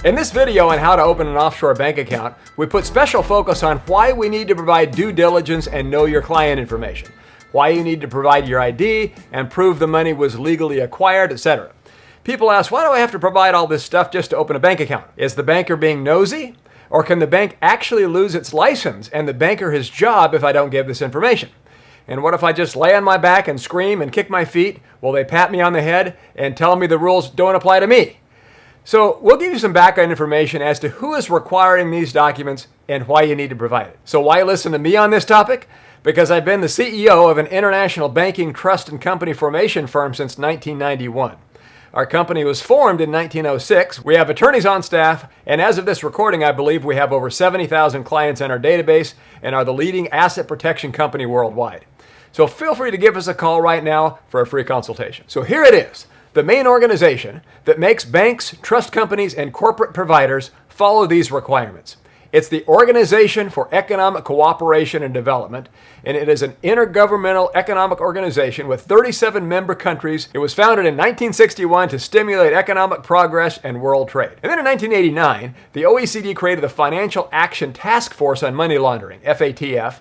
In this video on how to open an offshore bank account, we put special focus on why we need to provide due diligence and know your client information, why you need to provide your ID and prove the money was legally acquired, etc. People ask, why do I have to provide all this stuff just to open a bank account? Is the banker being nosy? Or can the bank actually lose its license and the banker his job if I don't give this information? And what if I just lay on my back and scream and kick my feet? Will they pat me on the head and tell me the rules don't apply to me? So we'll give you some background information as to who is requiring these documents and why you need to provide it. So why listen to me on this topic? Because I've been the CEO of an international banking trust and company formation firm since 1991. Our company was formed in 1906. We have attorneys on staff, and as of this recording, I believe we have over 70,000 clients in our database and are the leading asset protection company worldwide. So feel free to give us a call right now for a free consultation. So here it is. The main organization that makes banks, trust companies, and corporate providers follow these requirements. It's the Organization for Economic Cooperation and Development, and it is an intergovernmental economic organization with 37 member countries. It was founded in 1961 to stimulate economic progress and world trade. And then in 1989, the OECD created the Financial Action Task Force on Money Laundering, FATF,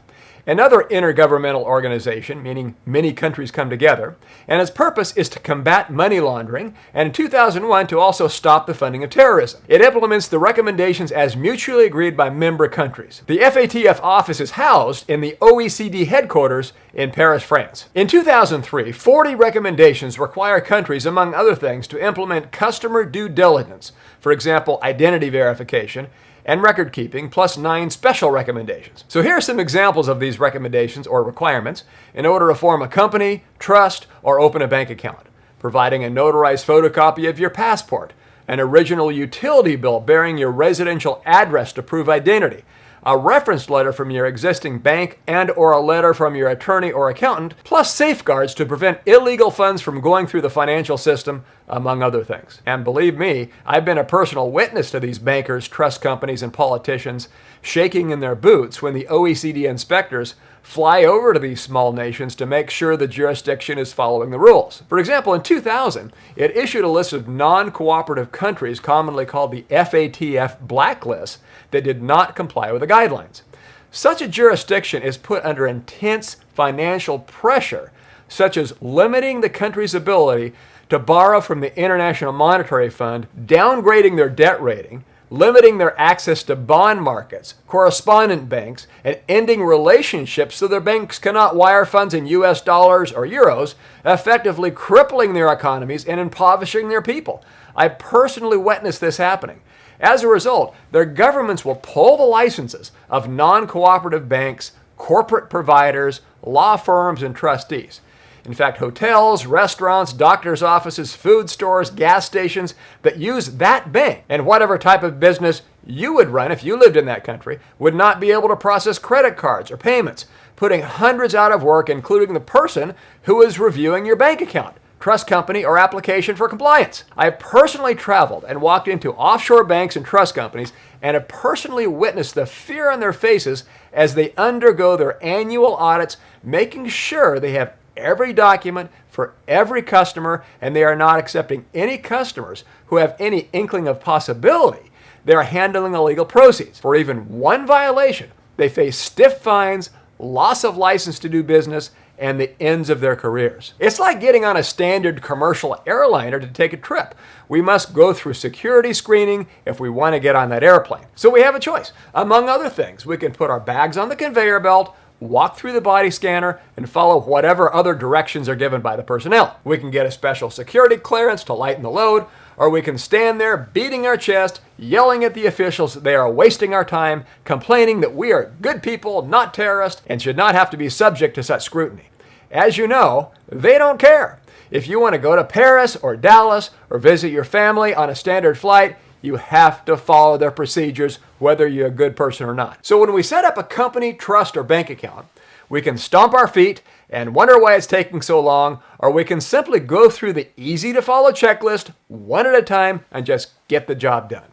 another intergovernmental organization, meaning many countries come together, and its purpose is to combat money laundering, and in 2001 to also stop the funding of terrorism. It implements the recommendations as mutually agreed by member countries. The FATF office is housed in the OECD headquarters in Paris, France. In 2003, 40 recommendations require countries, among other things, to implement customer due diligence, for example, identity verification, and record keeping, plus 9 special recommendations. So here are some examples of these recommendations or requirements in order to form a company, trust, or open a bank account. Providing a notarized photocopy of your passport, an original utility bill bearing your residential address to prove identity, a reference letter from your existing bank and or a letter from your attorney or accountant, plus safeguards to prevent illegal funds from going through the financial system, among other things. And believe me, I've been a personal witness to these bankers, trust companies, and politicians shaking in their boots when the OECD inspectors fly over to these small nations to make sure the jurisdiction is following the rules. For example, in 2000, it issued a list of non-cooperative countries, commonly called the FATF blacklist, that did not comply with the guidelines. Such a jurisdiction is put under intense financial pressure, such as limiting the country's ability to borrow from the International Monetary Fund, downgrading their debt rating, limiting their access to bond markets, correspondent banks, and ending relationships so their banks cannot wire funds in US dollars or euros, effectively crippling their economies and impoverishing their people. I personally witnessed this happening. As a result, their governments will pull the licenses of non-cooperative banks, corporate providers, law firms, and trustees. In fact, hotels, restaurants, doctors' offices, food stores, gas stations that use that bank and whatever type of business you would run if you lived in that country would not be able to process credit cards or payments, putting hundreds out of work, including the person who is reviewing your bank account, trust company, or application for compliance. I personally traveled and walked into offshore banks and trust companies and have personally witnessed the fear on their faces as they undergo their annual audits, making sure they have every document for every customer, and they are not accepting any customers who have any inkling of possibility they are handling illegal proceeds. For even one violation, they face stiff fines, loss of license to do business, and the ends of their careers. It's like getting on a standard commercial airliner to take a trip. We must go through security screening if we want to get on that airplane. So we have a choice. Among other things, we can put our bags on the conveyor belt, walk through the body scanner, and follow whatever other directions are given by the personnel. We can get a special security clearance to lighten the load, or we can stand there beating our chest, yelling at the officials that they are wasting our time, complaining that we are good people, not terrorists, and should not have to be subject to such scrutiny. As you know, they don't care. If you want to go to Paris or Dallas or visit your family on a standard flight, you have to follow their procedures, whether you're a good person or not. So when we set up a company, trust, or bank account, we can stomp our feet and wonder why it's taking so long, or we can simply go through the easy-to-follow checklist one at a time and just get the job done.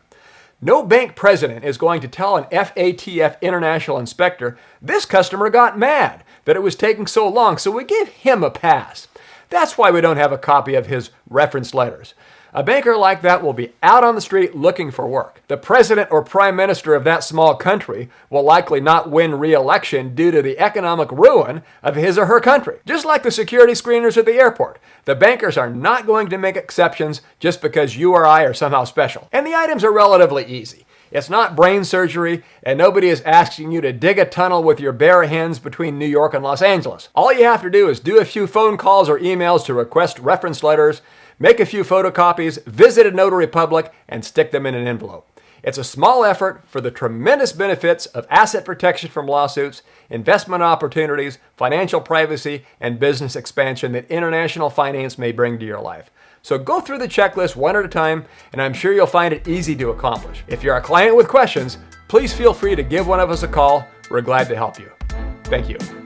No bank president is going to tell an FATF international inspector, this customer got mad that it was taking so long, so we gave him a pass. That's why we don't have a copy of his reference letters. A banker like that will be out on the street looking for work. The president or prime minister of that small country will likely not win re-election due to the economic ruin of his or her country. Just like the security screeners at the airport, the bankers are not going to make exceptions just because you or I are somehow special. And the items are relatively easy. It's not brain surgery, and nobody is asking you to dig a tunnel with your bare hands between New York and Los Angeles. All you have to do is do a few phone calls or emails to request reference letters, make a few photocopies, visit a notary public, and stick them in an envelope. It's a small effort for the tremendous benefits of asset protection from lawsuits, investment opportunities, financial privacy, and business expansion that international finance may bring to your life. So go through the checklist one at a time, and I'm sure you'll find it easy to accomplish. If you're a client with questions, please feel free to give one of us a call. We're glad to help you. Thank you.